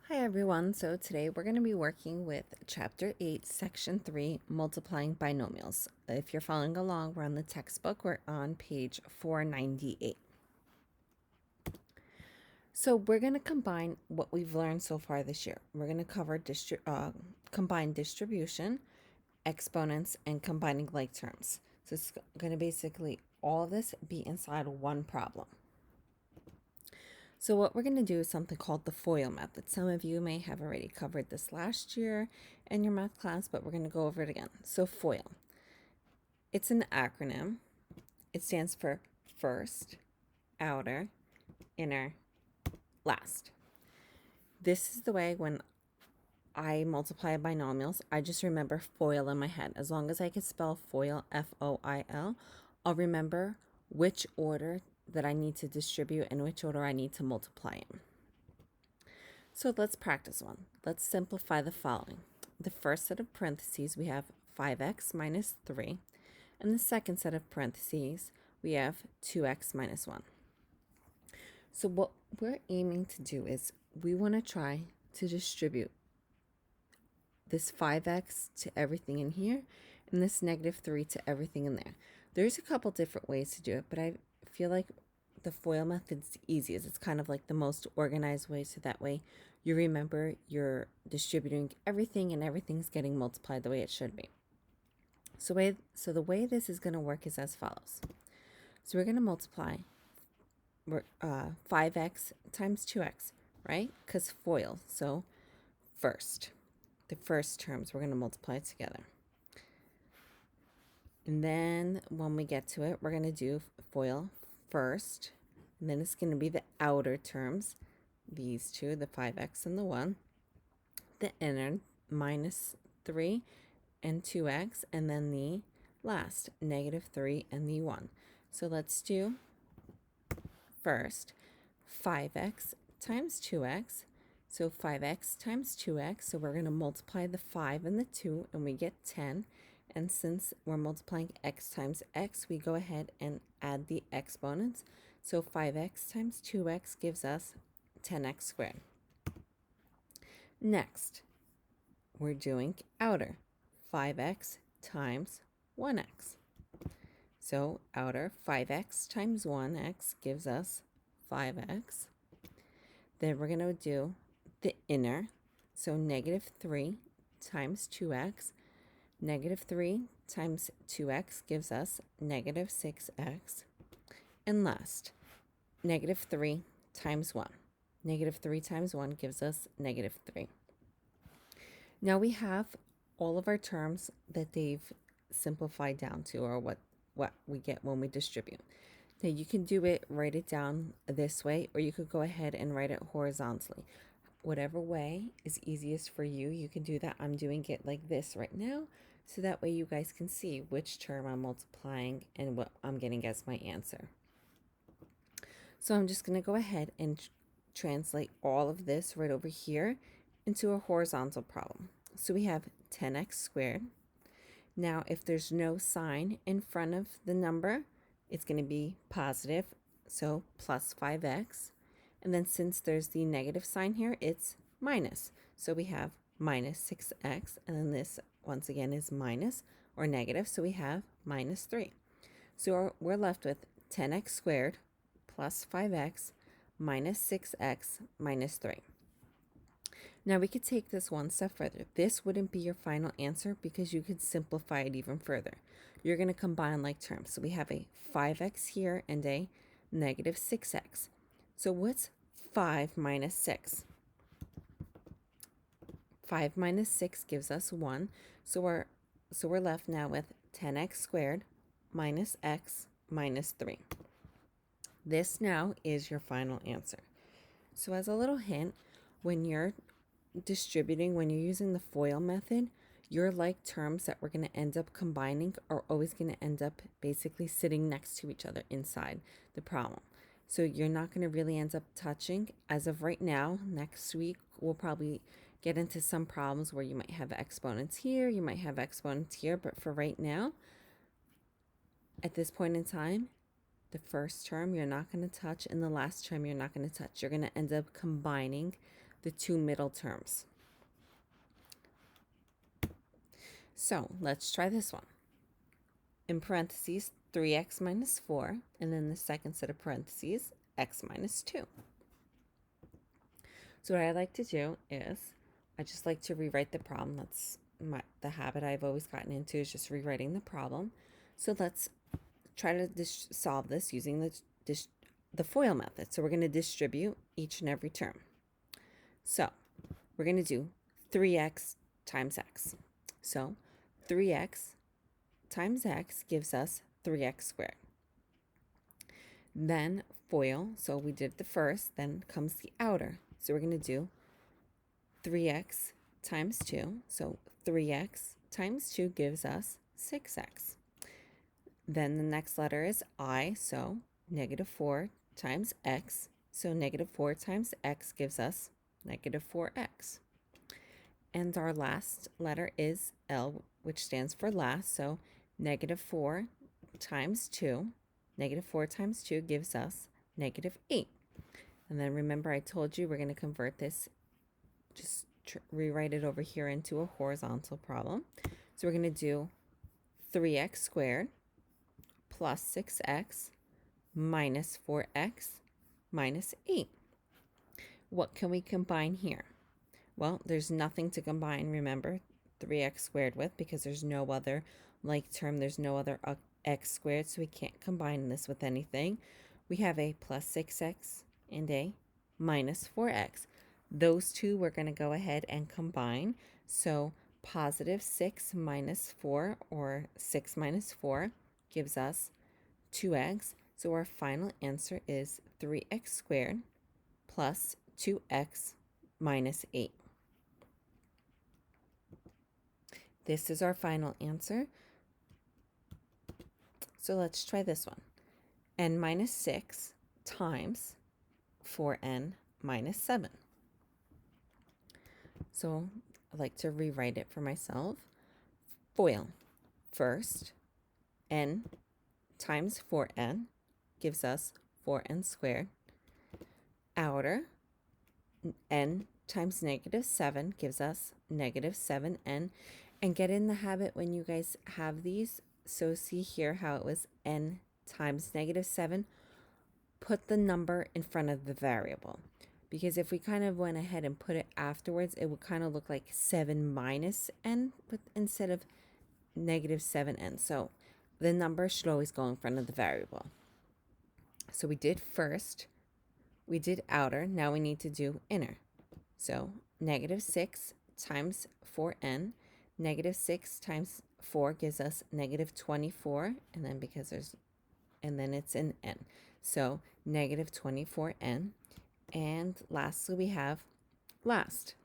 Hi everyone, so today we're going to be working with Chapter 8, Section 3, Multiplying Binomials. If you're following along, we're on the textbook, we're on page 498. So we're going to combine what we've learned so far this year. We're going to cover combined distribution, exponents, and combining like terms. So it's going to basically all of this be inside one problem. So what we're going to do is something called the FOIL method. Some of you may have already covered this last year in your math class, but we're going to go over it again. So FOIL, it's an acronym. It stands for first, outer, inner, last. This is the way when I multiply binomials, I just remember FOIL in my head. As long as I can spell FOIL, F-O-I-L, I'll remember which order that I need to distribute and which order I need to multiply in. So let's practice one. Let's simplify the following. The first set of parentheses, we have 5x minus 3. And the second set of parentheses, we have 2x minus 1. So what we're aiming to do is we want to try to distribute this 5x to everything in here and this negative 3 to everything in there. There's a couple different ways to do it, but I feel like the FOIL method's the easiest. It's kind of like the most organized way, so that way you remember you're distributing everything and everything's getting multiplied the way it should be. So the way this is going to work is as follows. So we're going to multiply 5x times 2x, right? Because FOIL, so the first terms we're going to multiply together. And then when we get to it, we're going to do FOIL first. And then it's going to be the outer terms, these two, the 5x and the 1. The inner, minus 3 and 2x. And then the last, negative 3 and the 1. So let's do first 5x times 2x. So 5x times 2x. So we're going to multiply the 5 and the 2 and we get 10. And since we're multiplying x times x, we go ahead and add the exponents. So 5x times 2x gives us 10x squared. Next, we're doing outer. 5x times 1x. So outer 5x times 1x gives us 5x. Then we're going to do the inner. So negative 3 times 2x. Negative 3 times 2x gives us negative 6x. And last, negative 3 times 1. Negative 3 times 1 gives us negative 3. Now we have all of our terms that they've simplified down to, or what we get when we distribute. Now you can do it, write it down this way, or you could go ahead and write it horizontally. Whatever way is easiest for you, you can do that. I'm doing it like this right now, so that way you guys can see which term I'm multiplying and what I'm getting as my answer. So I'm just going to go ahead and translate all of this right over here into a horizontal problem. So we have 10x squared. Now, if there's no sign in front of the number, it's going to be positive, so plus 5x. And then since there's the negative sign here, it's minus. So we have minus 6x, and then this once again is minus or negative, so we have minus 3. So we're left with 10x squared plus 5x minus 6x minus 3. Now we could take this one step further. This wouldn't be your final answer because you could simplify it even further. You're going to combine like terms. So we have a 5x here and a negative 6x. So what's 5 minus 6? 5 minus 6 gives us 1. So we're left now with 10x squared minus x minus 3. This now is your final answer. So as a little hint, when you're distributing, when you're using the FOIL method, your like terms that we're going to end up combining are always going to end up basically sitting next to each other inside the problem. So you're not going to really end up touching. As of right now, next week, we'll probably get into some problems where you might have exponents here, you might have exponents here, but for right now, at this point in time, the first term you're not going to touch and the last term you're not going to touch. You're going to end up combining the two middle terms. So let's try this one. In parentheses, 3x minus 4, and then the second set of parentheses, x minus 2. So what I like to do is I just like to rewrite the problem. That's the habit I've always gotten into, is just rewriting the problem. So let's try to solve this using the FOIL method. So we're going to distribute each and every term. So we're going to do 3x times x. So 3x times x gives us 3x squared. Then FOIL, so we did the first, then comes the outer. So we're going to do 3x times 2. So 3x times 2 gives us 6x. Then the next letter is I, so negative 4 times x. So negative 4 times x gives us negative 4x. And our last letter is L, which stands for last. So negative 4 times 2. Negative 4 times 2 gives us negative 8. And then remember I told you we're going to convert this, just rewrite it over here into a horizontal problem. So we're going to do 3x squared plus 6x minus 4x minus 8. What can we combine here? Well, there's nothing to combine, remember, 3x squared with, because there's no other like term, there's no other x squared, so we can't combine this with anything. We have a plus 6x and a minus 4x. Those two we're going to go ahead and combine. So positive 6 minus 4, or 6 minus 4, gives us 2x. So our final answer is 3x squared plus 2x minus 8. This is our final answer. So let's try this one. N minus 6 times 4n minus 7. So I'd like to rewrite it for myself. FOIL. First, n times 4n gives us 4n squared. Outer, n times negative 7 gives us negative 7n. And get in the habit when you guys have these. So see here how it was n times negative 7. Put the number in front of the variable. Because if we kind of went ahead and put it afterwards, it would kind of look like 7 minus n, but instead of negative 7n. So the number should always go in front of the variable. So we did first, we did outer, now we need to do inner. So negative 6 times 4n, negative 6 times 4 gives us negative 24, and then because there's, and then it's an n. So negative 24n. And lastly, we have last.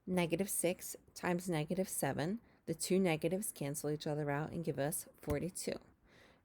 Negative 6 times negative 7. The two negatives cancel each other out and give us 42.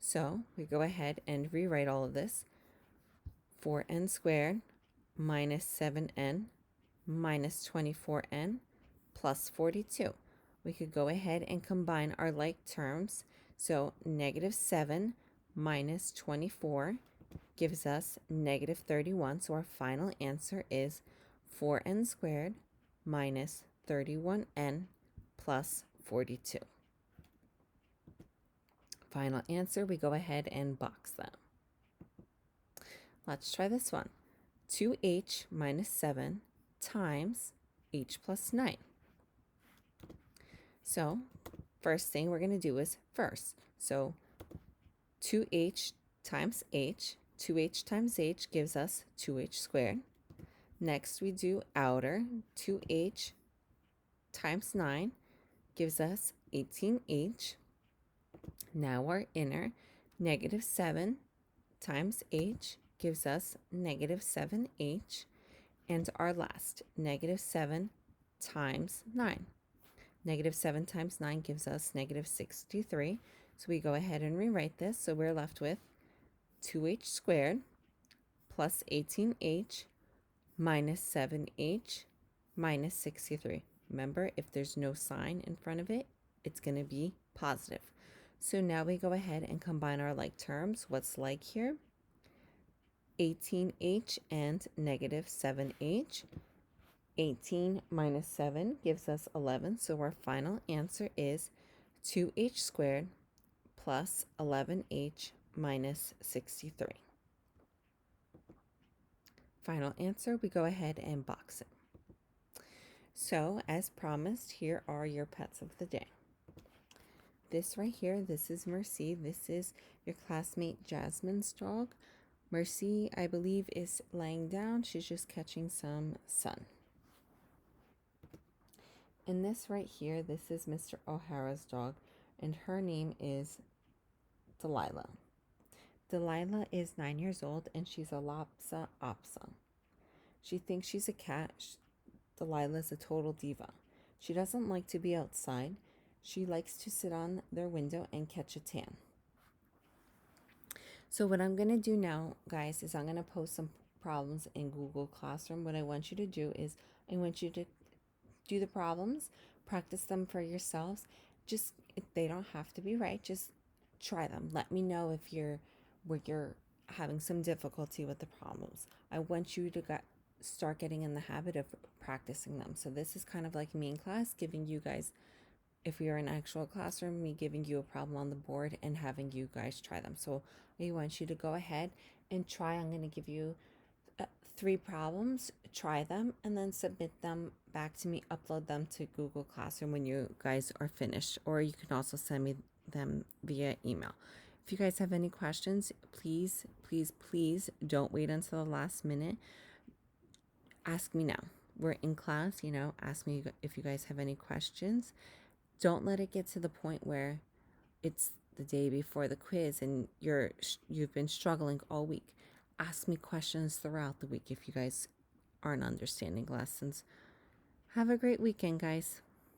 So we go ahead and rewrite all of this. 4n squared minus 7n minus 24n plus 42. We could go ahead and combine our like terms. So negative 7 minus 24 gives us negative 31. So our final answer is 4n squared minus 31n plus 42. Final answer, we go ahead and box them. Let's try this one. 2h minus 7 times h plus 9. So first thing we're going to do is first. So 2h times h. 2h times h gives us 2h squared. Next we do outer. 2h times 9 gives us 18h. Now our inner. Negative 7 times h gives us negative 7h. And our last, negative 7 times 9. Negative 7 times 9 gives us negative 63. So we go ahead and rewrite this. So we're left with 2h squared plus 18h minus 7h minus 63. Remember, if there's no sign in front of it, it's going to be positive. So now we go ahead and combine our like terms. What's like here? 18h and negative 7h. 18 minus 7 gives us 11. So our final answer is 2h squared plus 11h minus 63. Final answer, we go ahead and box it. So as promised, here are your pets of the day. This right here, this is Mercy. This is your classmate Jasmine's dog. Mercy, I believe, is laying down. She's just catching some sun. And this right here, this is Mr. O'Hara's dog, and her name is Delilah. Delilah is 9 years old, and she's a Lhasa Apso. She thinks she's a cat. Delilah's a total diva. She doesn't like to be outside. She likes to sit on their window and catch a tan. So what I'm going to do now, guys, is I'm going to post some problems in Google Classroom. What I want you to do is I want you to do the problems, practice them for yourselves. Just, they don't have to be right. Just try them. Let me know if you're having some difficulty with the problems. I want you to start getting in the habit of practicing them. So this is kind of like me in class, giving you guys, if we are in actual classroom, me giving you a problem on the board and having you guys try them. So I want you to go ahead and try. I'm going to give you 3 problems, try them, and then submit them back to me. Upload them to Google Classroom when you guys are finished, or you can also send me them via email. If you guys have any questions, please, please, please don't wait until the last minute. Ask me now. We're in class, ask me if you guys have any questions. Don't let it get to the point where it's the day before the quiz and you've been struggling all week. Ask me questions throughout the week if you guys aren't understanding lessons. Have a great weekend, guys.